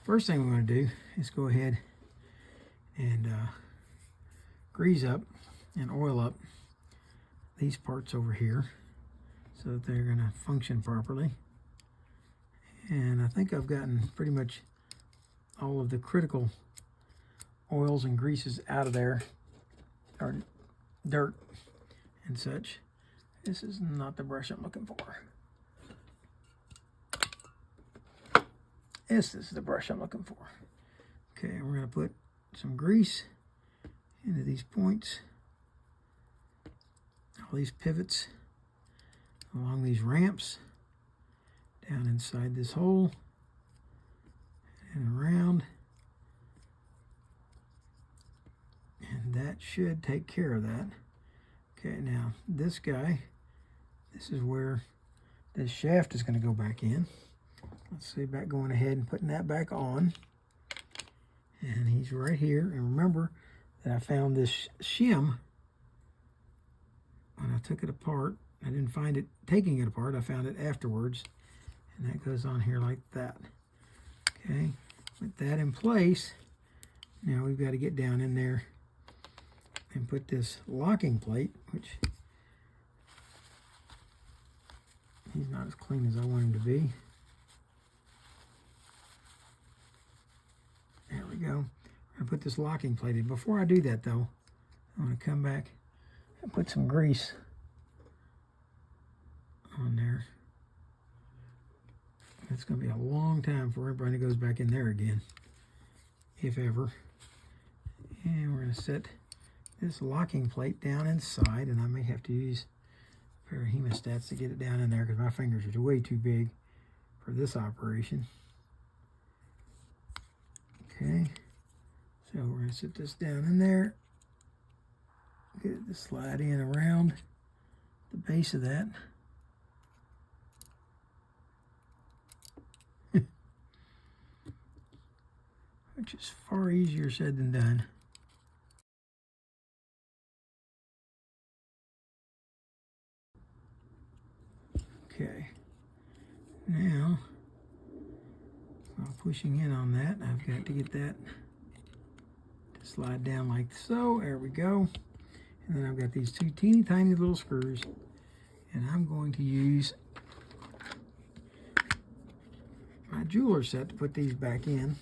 First thing we're going to do is go ahead and grease up and oil up these parts over here so that they're going to function properly. And I think I've gotten pretty much all of the critical oils and greases out of there, or dirt and such. This is not the brush I'm looking for. This is the brush I'm looking for. Okay, we're going to put some grease into these points, all these pivots, along these ramps, down inside this hole, and around. And that should take care of that. Okay, now this guy, this is where this shaft is going to go back in. Let's see about going ahead and putting that back on. And he's right here. And remember that I found this shim when I took it apart. I didn't find it taking it apart. I found it afterwards. And that goes on here like that. Okay, with that in place, now we've got to get down in there and put this locking plate, which he's not as clean as I want him to be. There we go. I'm going to put this locking plate in. Before I do that, though, I'm going to come back and put some grease on there. It's going to be a long time before everybody goes back in there again, if ever. And we're going to set this locking plate down inside, and I may have to use a pair of hemostats to get it down in there because my fingers are way too big for this operation. Okay, so we're going to sit this down in there, get it to slide in around the base of that. Which is far easier said than done. Okay, now while pushing in on that, I've got to get that to slide down like so. There we go. And then I've got these two teeny tiny little screws, and I'm going to use my jeweler set to put these back in.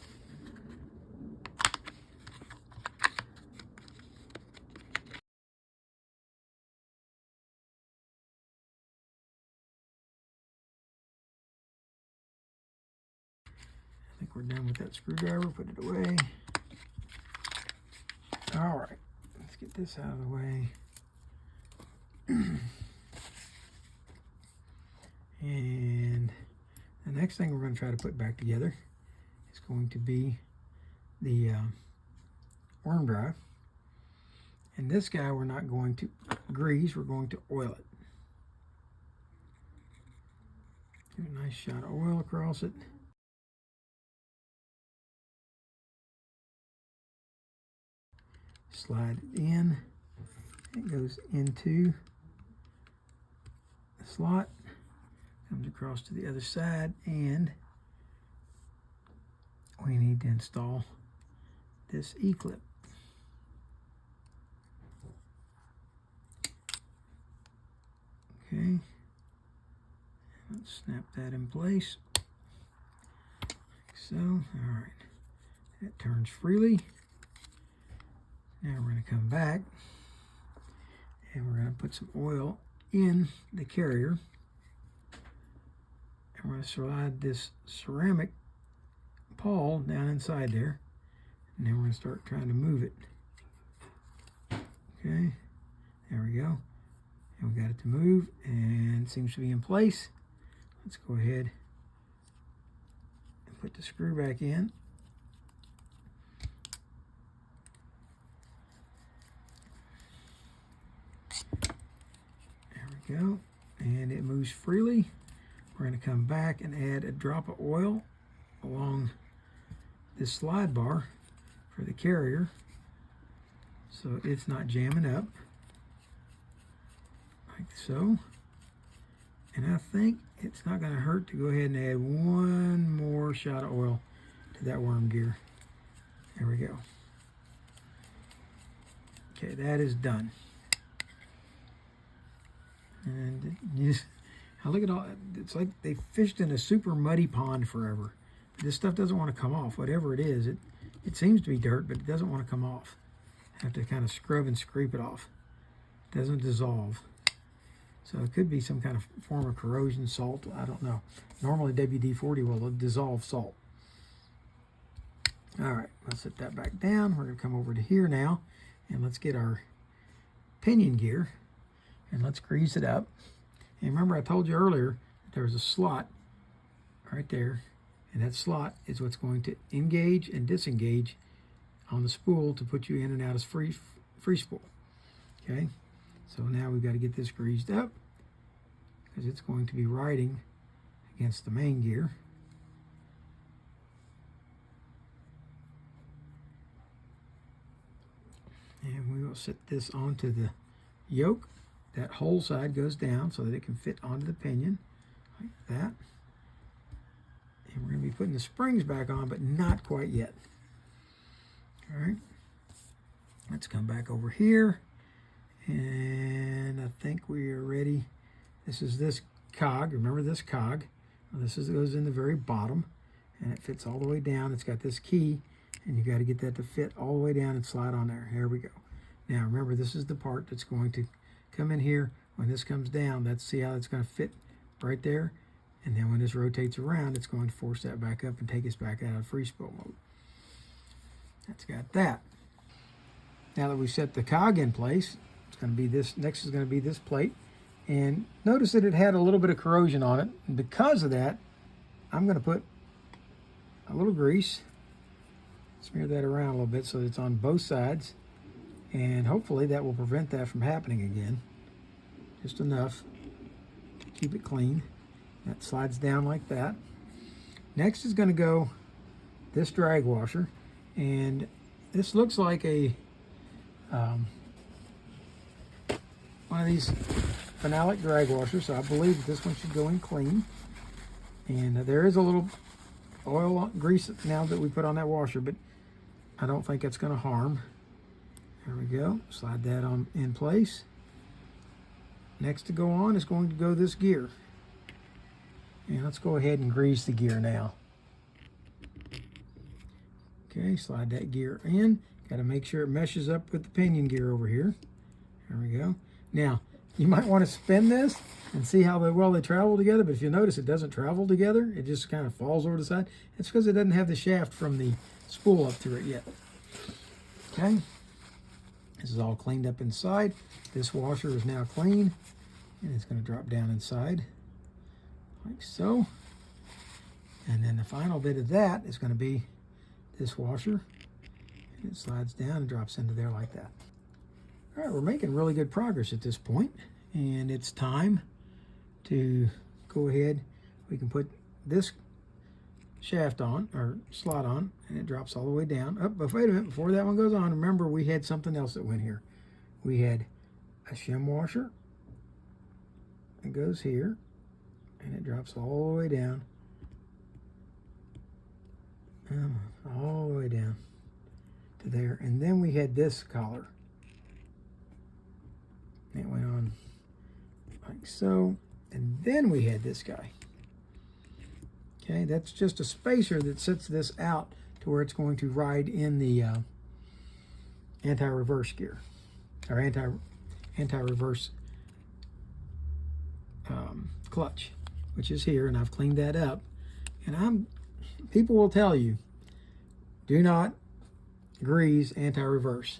I think we're done with that screwdriver. Put it away. All right, let's get this out of the way. And the next thing we're going to try to put back together is going to be the worm drive. And this guy we're not going to grease, we're going to oil it. Get a nice shot of oil across it. Slide it in. It goes into the slot, comes across to the other side, and we need to install this E-clip. Okay, let's snap that in place, like so. All right, it turns freely. Now we're going to come back and we're going to put some oil in the carrier, and we're going to slide this ceramic pawl down inside there, and then we're going to start trying to move it. Okay, there we go. And we got it to move, and it seems to be in place. Let's go ahead and put the screw back in. There we go, and it moves freely. We're going to come back and add a drop of oil along this slide bar for the carrier so it's not jamming up, like so. And I think it's not going to hurt to go ahead and add one more shot of oil to that worm gear. There we go. Okay, that is done. And you just, now look at all, it's like they fished in a super muddy pond forever. This stuff doesn't want to come off. Whatever it is, it seems to be dirt, but it doesn't want to come off. Have to kind of scrub and scrape it off. It doesn't dissolve. So it could be some kind of form of corrosion, salt, I don't know. Normally WD-40 will dissolve salt. All right, let's set that back down. We're gonna come over to here now, and let's get our pinion gear, and let's grease it up. And remember I told you earlier, there was a slot right there, and that slot is what's going to engage and disengage on the spool to put you in and out as free spool. Okay, so now we've got to get this greased up because it's going to be riding against the main gear. And we will set this onto the yoke. That whole side goes down so that it can fit onto the pinion like that. And we're going to be putting the springs back on, but not quite yet. All right, let's come back over here, and I think we are ready. This is this cog. Remember this cog? Well, this goes in the very bottom, and it fits all the way down. It's got this key, and you got to get that to fit all the way down and slide on there. Here we go. Now remember, this is the part that's going to come in here. When this comes down, let's see how it's going to fit right there. And then when this rotates around, it's going to force that back up and take us back out of free spool mode. That's got that. Now that we've set the cog in place, it's going to be this. Next is going to be this plate. And notice that it had a little bit of corrosion on it. And because of that, I'm going to put a little grease, smear that around a little bit so that it's on both sides. And hopefully that will prevent that from happening again. Just enough to keep it clean. That slides down like that. Next is going to go this drag washer. And this looks like a one of these phenolic drag washers, so I believe that this one should go in clean. And there is a little oil grease now that we put on that washer, but I don't think it's going to harm. There we go. Slide that on in place. Next to go on is going to go this gear. And let's go ahead and grease the gear now. Okay, slide that gear in. Got to make sure it meshes up with the pinion gear over here. There we go. Now, you might want to spin this and see how well they travel together, but if you notice it doesn't travel together, it just kind of falls over the side. It's because it doesn't have the shaft from the spool up through it yet. Okay, this is all cleaned up inside. This washer is now clean, and it's going to drop down inside like so. And then the final bit of that is going to be this washer, and it slides down and drops into there like that. All right, we're making really good progress at this point, and it's time to go ahead. We can put this shaft on, or slot on, and it drops all the way down. Oh, but wait a minute, before that one goes on, remember we had something else that went here. We had a shim washer. It goes here, and it drops all the way down. All the way down to there. And then we had this collar. It went on like so. And then we had this guy. Okay, that's just a spacer that sets this out to where it's going to ride in the anti-reverse gear, or anti-reverse clutch, which is here, and I've cleaned that up. And people will tell you, do not grease anti-reverse.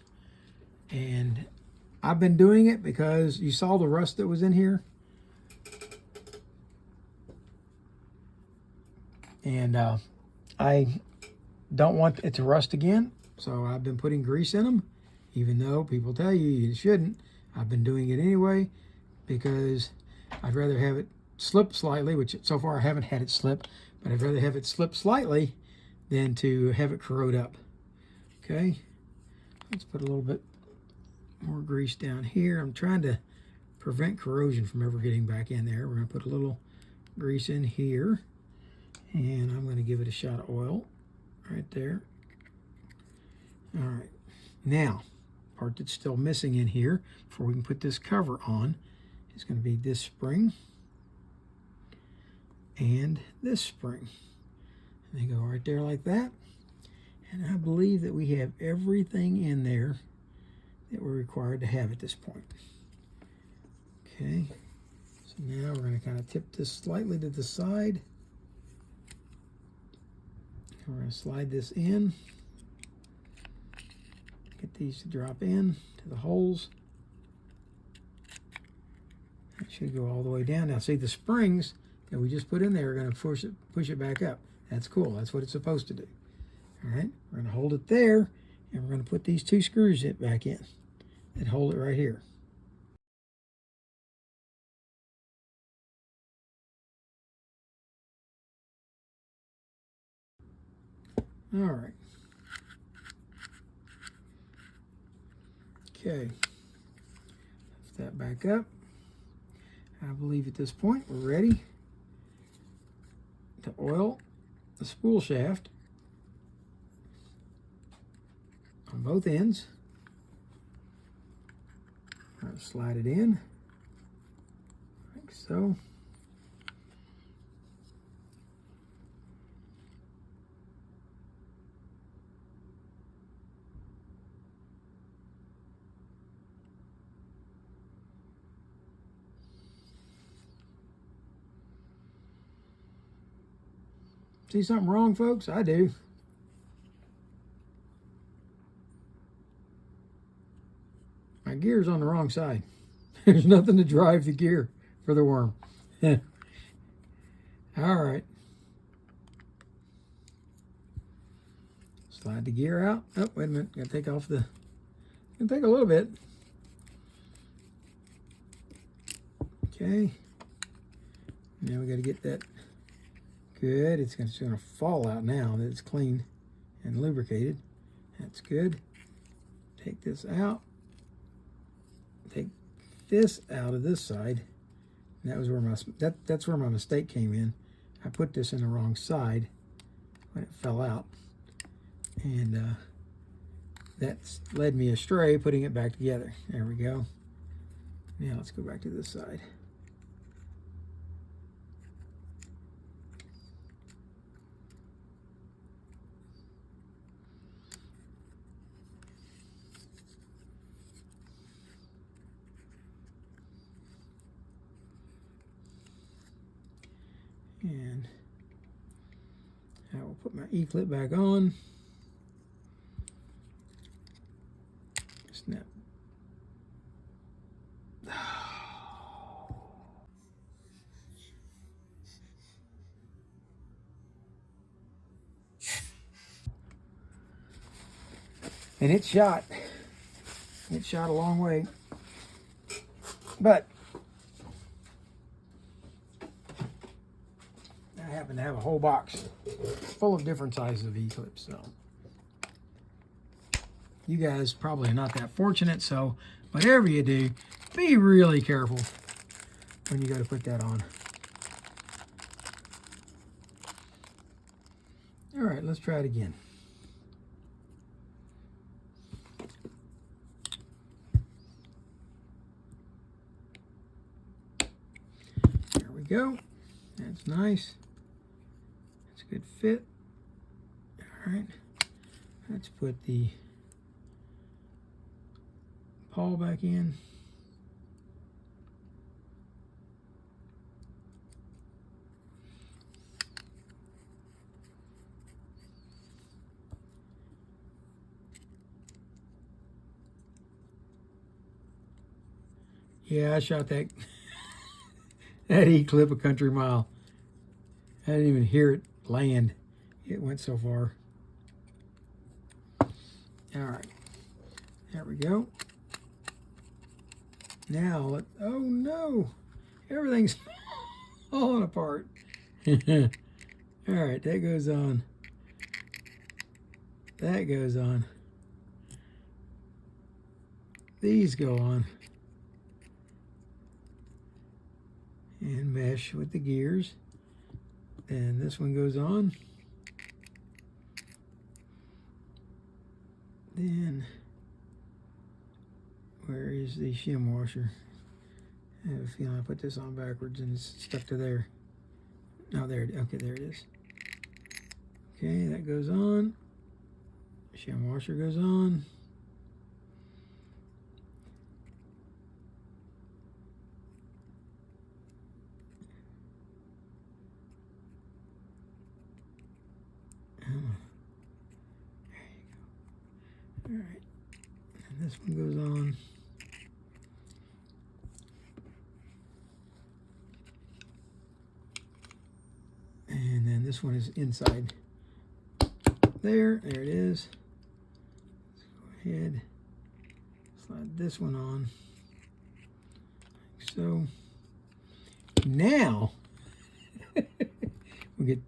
And I've been doing it because you saw the rust that was in here. And I don't want it to rust again, so I've been putting grease in them, even though people tell you you shouldn't. I've been doing it anyway because I'd rather have it slip slightly, which so far I haven't had it slip, but I'd rather have it slip slightly than to have it corrode up. Okay, let's put a little bit more grease down here. I'm trying to prevent corrosion from ever getting back in there. We're going to put a little grease in here, and I'm going to give it a shot of oil right there. All right, now, part that's still missing in here before we can put this cover on is going to be this spring and this spring. And they go right there like that. And I believe that we have everything in there that we're required to have at this point. Okay, so now we're going to kind of tip this slightly to the side. We're going to slide this in. Get these to drop in to the holes. It should go all the way down. Now see, the springs that we just put in there are going to push it back up. That's cool. That's what it's supposed to do. All right, we're going to hold it there, and we're going to put these 2 screws back in and hold it right here. All right. Okay. Lift that back up. I believe at this point we're ready to oil the spool shaft on both ends. I'm going to slide it in like so. See something wrong, folks? I do. My gear's on the wrong side. There's nothing to drive the gear for the worm. All right. Slide the gear out. Oh, wait a minute. Gotta take off the... Gonna take a little bit. Okay. Now we gotta get that good. It's gonna fall out now that it's clean and lubricated. That's good. Take this out. Take this out of this side. And that was where that's where my mistake came in. I put this in the wrong side when it fell out, and that's led me astray putting it back together. There we go. Now let's go back to this side. And I will put my E-clip back on. Snap. And it shot. It shot a long way. But I happen to have a whole box full of different sizes of E-clips. So you guys probably are not that fortunate. So whatever you do, be really careful when you go to put that on. All right, let's try it again. There we go. That's nice. That's a good fit. All right, let's put the pawl back in. Yeah, I shot that that E-clip a country mile. I didn't even hear it land. It went so far. All right, there we go. Now, oh no, everything's falling apart. All right, that goes on. That goes on. These go on. And mesh with the gears. And this one goes on. Then, where is the shim washer? I have a feeling I put this on backwards and it's stuck to there. No, there. Okay, there it is. Okay, that goes on. Shim washer goes on. There you go. All right, and this one goes on. And then this one is inside. There it is. Let's go ahead, slide this one on, like so. Now, we get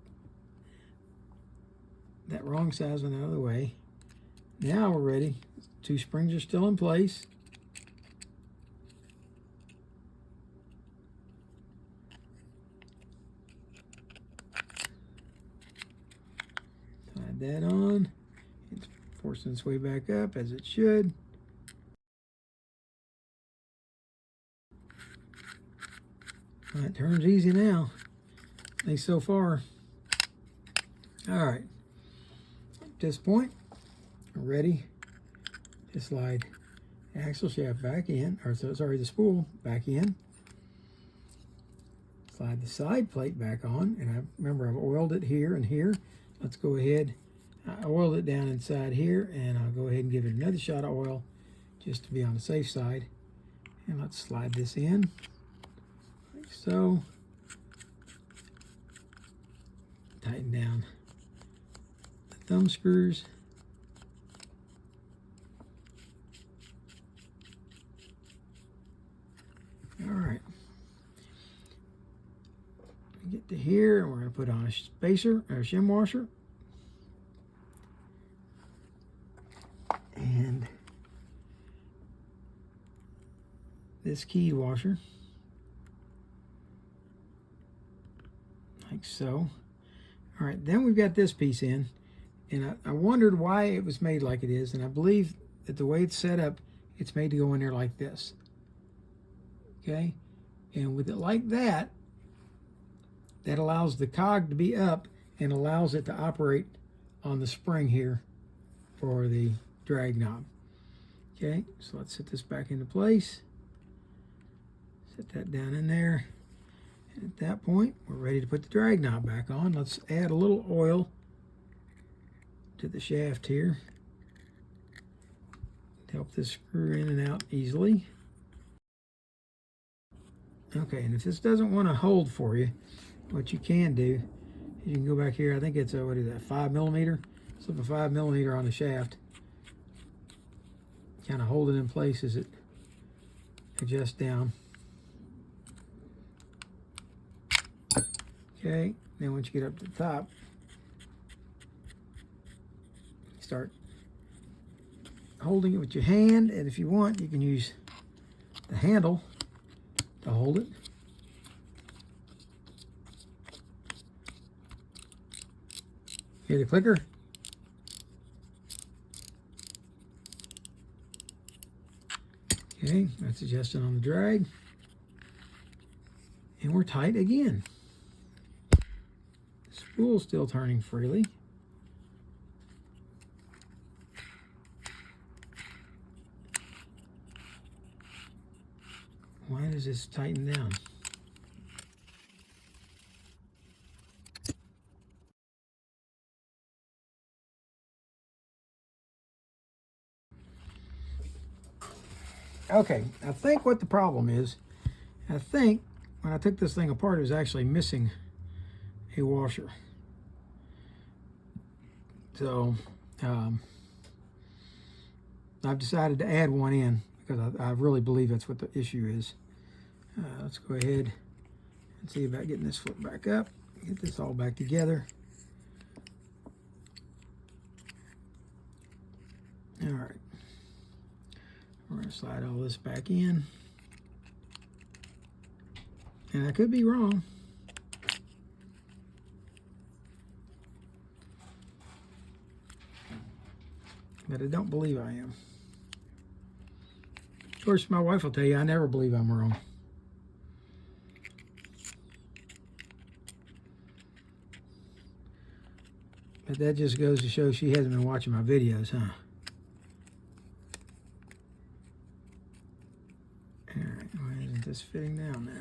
that wrong size one out of the way. Now we're ready. Two springs are still in place. Slide that on. It's forcing its way back up as it should. Well, it turns easy now, at least so far. All right, at this point, we're ready to slide the axle shaft back in, or sorry, the spool back in. Slide the side plate back on, and I remember I've oiled it here and here. Let's go ahead. I oiled it down inside here, and I'll go ahead and give it another shot of oil just to be on the safe side. And let's slide this in, like so. Tighten down the thumb screws. All right. We get to here, and we're going to put on a spacer or a shim washer. And this key washer, like so. All right, then we've got this piece in, and I wondered why it was made like it is, and I believe that the way it's set up, it's made to go in there like this. Okay, and with it like that, that allows the cog to be up and allows it to operate on the spring here for the drag knob. Okay, so let's set this back into place. Set that down in there. And at that point, we're ready to put the drag knob back on. Let's add a little oil to the shaft here to help this screw in and out easily. Okay, and if this doesn't want to hold for you, what you can do is you can go back here. I think it's a, what is that, 5mm? Slip a 5mm on the shaft. Kind of hold it in place as it adjusts down. Okay, then once you get up to the top, start holding it with your hand, and if you want, you can use the handle to hold it. Hear the clicker? Okay, that's adjusting on the drag. And we're tight again. The spool's still turning freely. Why does this tighten down? Okay, I think what the problem is, I think when I took this thing apart, it was actually missing a washer. So I've decided to add one in because I really believe that's what the issue is. Let's go ahead and see about getting this foot back up, get this all back together. All right. We're going to slide all this back in. And I could be wrong. but I don't believe I am. Of course, my wife will tell you I never believe I'm wrong. But that just goes to show she hasn't been watching my videos, huh? Alright, why isn't this fitting down now?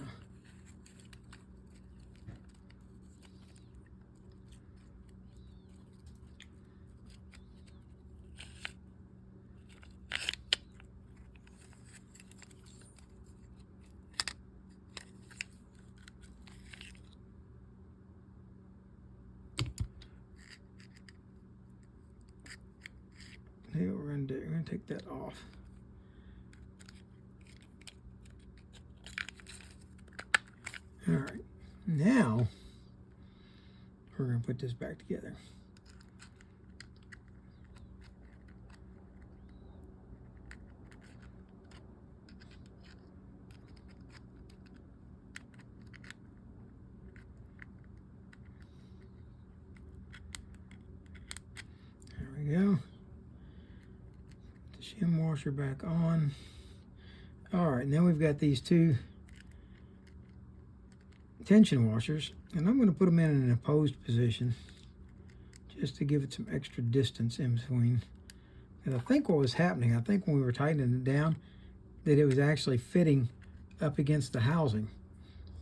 Hey, what we're gonna do, we're gonna take that off. All right, now we're gonna put this back together. There we go. The shim washer back on. All right, now we've got these two tension washers, and I'm going to put them in an opposed position just to give it some extra distance in between. And I think what was happening, I think when we were tightening it down, that it was actually fitting up against the housing,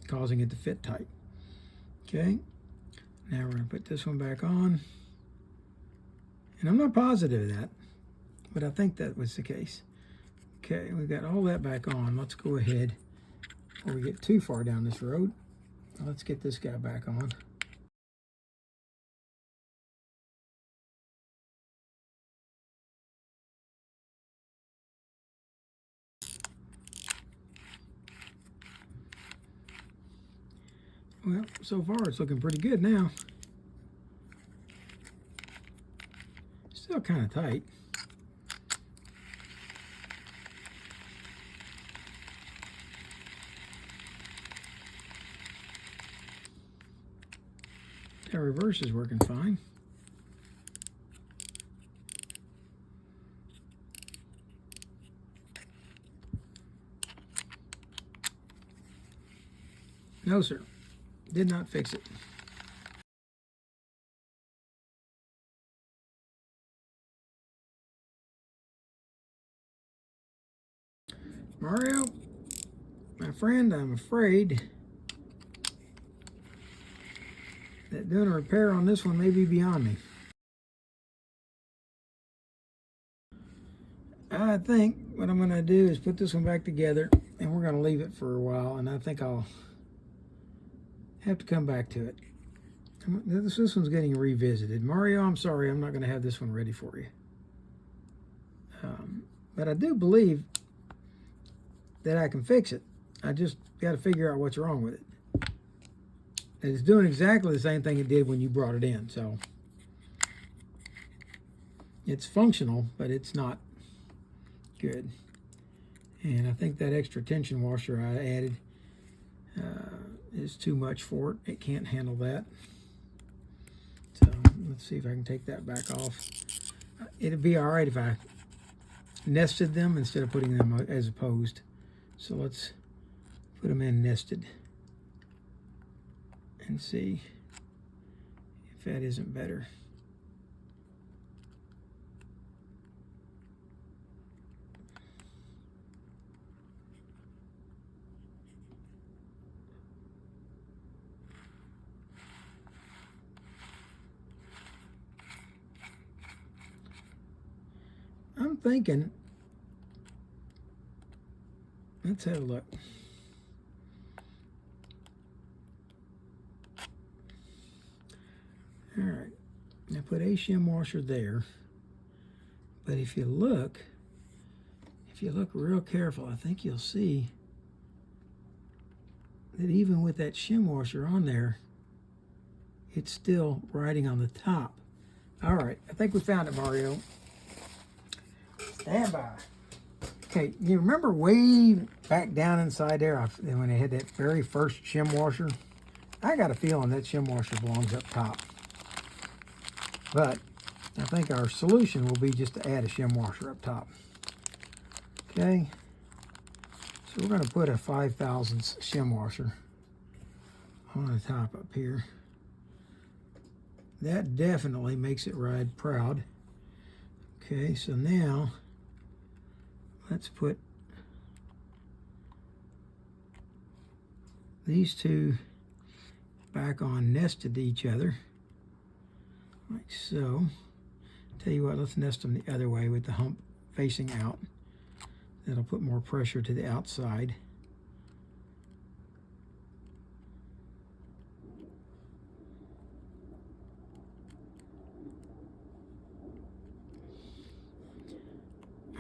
causing it to fit tight. Okay, now we're going to put this one back on, and I'm not positive of that, but I think that was the case. Okay, we've got all that back on. Let's go ahead before we get too far down this road. Let's get this guy back on. Well, so far it's looking pretty good now. Still kind of tight. That reverse is working fine. No, sir. Did not fix it. Mario, my friend, I'm afraid that doing a repair on this one may be beyond me. I think what I'm going to do is put this one back together, and we're going to leave it for a while, and I think I'll have to come back to it. This one's getting revisited. Mario, I'm sorry, I'm not going to have this one ready for you. But I do believe that I can fix it. I just got to figure out what's wrong with it. And it's doing exactly the same thing it did when you brought it in, so it's functional, but it's not good. And I think that extra tension washer I added is too much for it. It can't handle that. So let's see if I can take that back off. It'd be all right if I nested them instead of putting them as opposed. So let's put them in nested and see if that isn't better. I'm thinking, let's have a look. All right, I put a shim washer there, but if you look real careful, I think you'll see that even with that shim washer on there, it's still riding on the top. All right, I think we found it, Mario. Stand by. Okay, you remember way back down inside there when they had that very first shim washer? I got a feeling that shim washer belongs up top. But I think our solution will be just to add a shim washer up top. Okay, so we're going to put a 5 thousandths shim washer on the top up here. That definitely makes it ride proud. Okay, so now let's put these two back on nested to each other, like so. Tell you what, let's nest them the other way with the hump facing out. That'll put more pressure to the outside.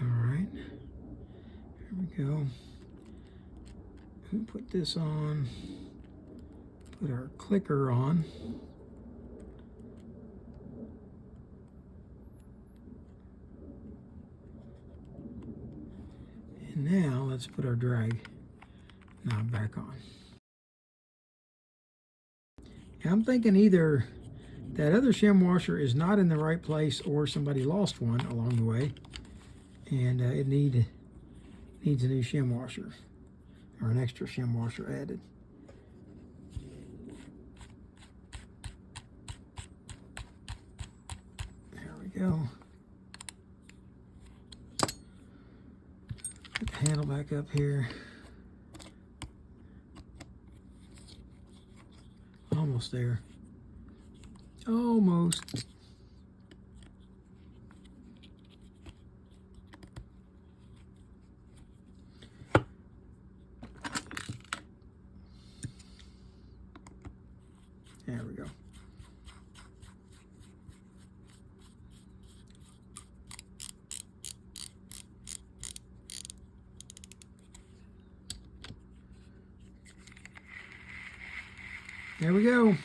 All right, here we go. We put this on, put our clicker on. And now let's put our drag knob back on. Now I'm thinking either that other shim washer is not in the right place or somebody lost one along the way, and it needs a new shim washer or an extra shim washer added. There we go. Put the handle back up here. Almost there. Almost. There we go. There we go.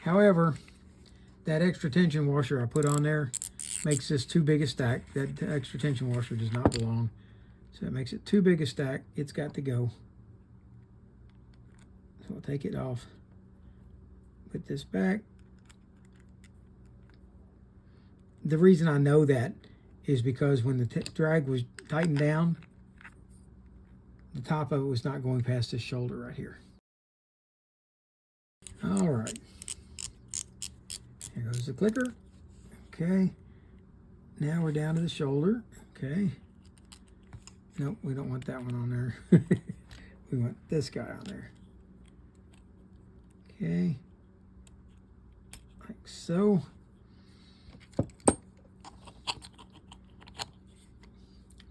However, that extra tension washer I put on there makes this too big a stack. That extra tension washer does not belong. So it makes it too big a stack. It's got to go. So I'll take it off. Put this back. The reason I know that is because when the drag was tightened down, the top of it was not going past this shoulder right here. All right. Here goes the clicker. Okay. Now we're down to the shoulder. Okay. Nope, we don't want that one on there. We want this guy on there. Okay. Like so.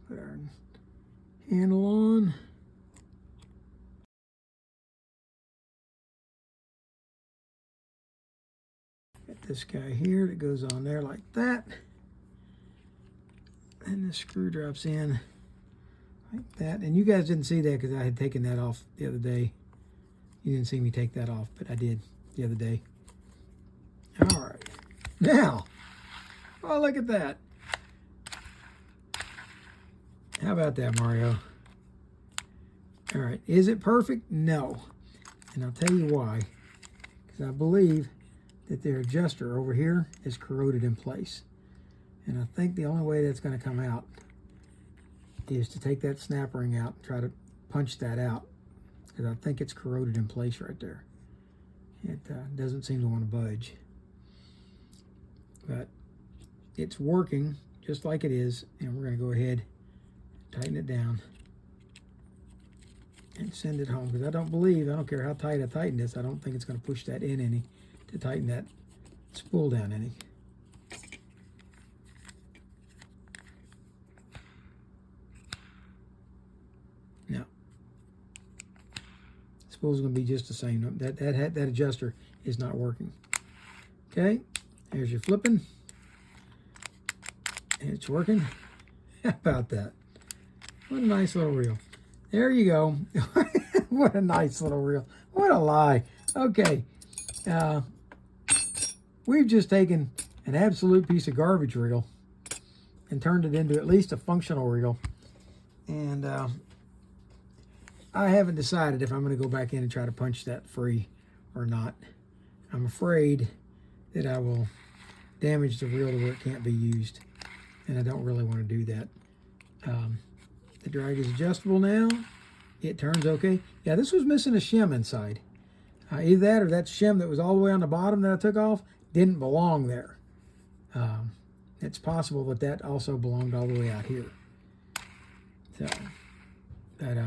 Put our handle on. Got this guy here that goes on there like that. And the screw drops in like that. And you guys didn't see that because I had taken that off the other day. You didn't see me take that off, but I did the other day. All right. Now, oh, look at that. How about that, Mario? All right. Is it perfect? No. And I'll tell you why. Because I believe that their adjuster over here is corroded in place. And I think the only way that's going to come out is to take that snap ring out and try to punch that out. Because I think it's corroded in place right there. It doesn't seem to want to budge. But it's working just like it is. And we're going to go ahead, tighten it down, and send it home. Because I don't care how tight I tighten this, I don't think it's going to push that in any to tighten that spool down any. Now, spool's going to be just the same. That adjuster is not working. Okay, there's your flipping. And it's working. How about that? What a nice little reel. There you go. What a nice little reel. What a lie. Okay. We've just taken an absolute piece of garbage reel and turned it into at least a functional reel. And I haven't decided if I'm going to go back in and try to punch that free or not. I'm afraid that I will damage the reel to where it can't be used, and I don't really want to do that. The drag is adjustable now. It turns okay. Yeah, this was missing a shim inside. Either that or that shim that was all the way on the bottom that I took off didn't belong there. It's possible that that also belonged all the way out here. So, but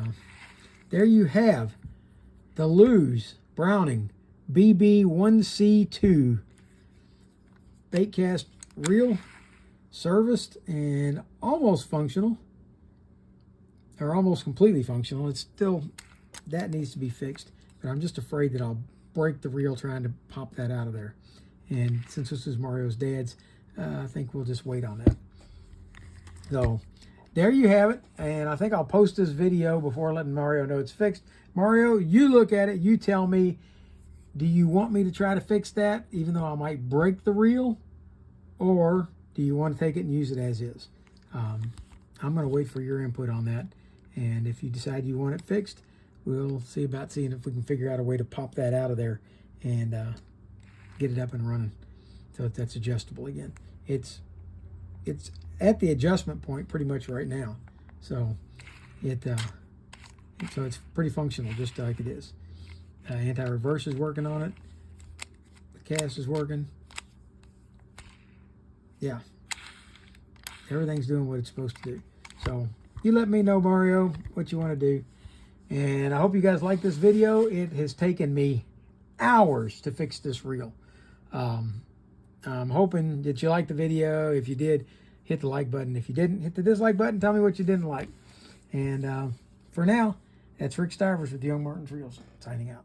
there you have the Lew's Browning BB1C2 baitcast reel, serviced and almost functional, or almost completely functional. It's still, that needs to be fixed, but I'm just afraid that I'll break the reel trying to pop that out of there. And since this is Mario's dad's, I think we'll just wait on that. So there you have it, and I think I'll post this video before letting Mario know it's fixed. Mario, you look at it, you tell me, do you want me to try to fix that even though I might break the reel, or do you want to take it and use it as is? I'm going to wait for your input on that, and if you decide you want it fixed, we'll see about seeing if we can figure out a way to pop that out of there and get it up and running so that's adjustable again. It's at the adjustment point pretty much right now, so it's pretty functional just like it is. Anti-reverse is working on it. The cast is working. Yeah, everything's doing what it's supposed to do. So you let me know, Mario, what you want to do. And I hope you guys like this video. It has taken me hours to fix this reel. I'm hoping that you liked the video. If you did, hit the like button. If you didn't, hit the dislike button. Tell me what you didn't like. And for now, that's Rick Stivers with Young Martin's Reels, signing out.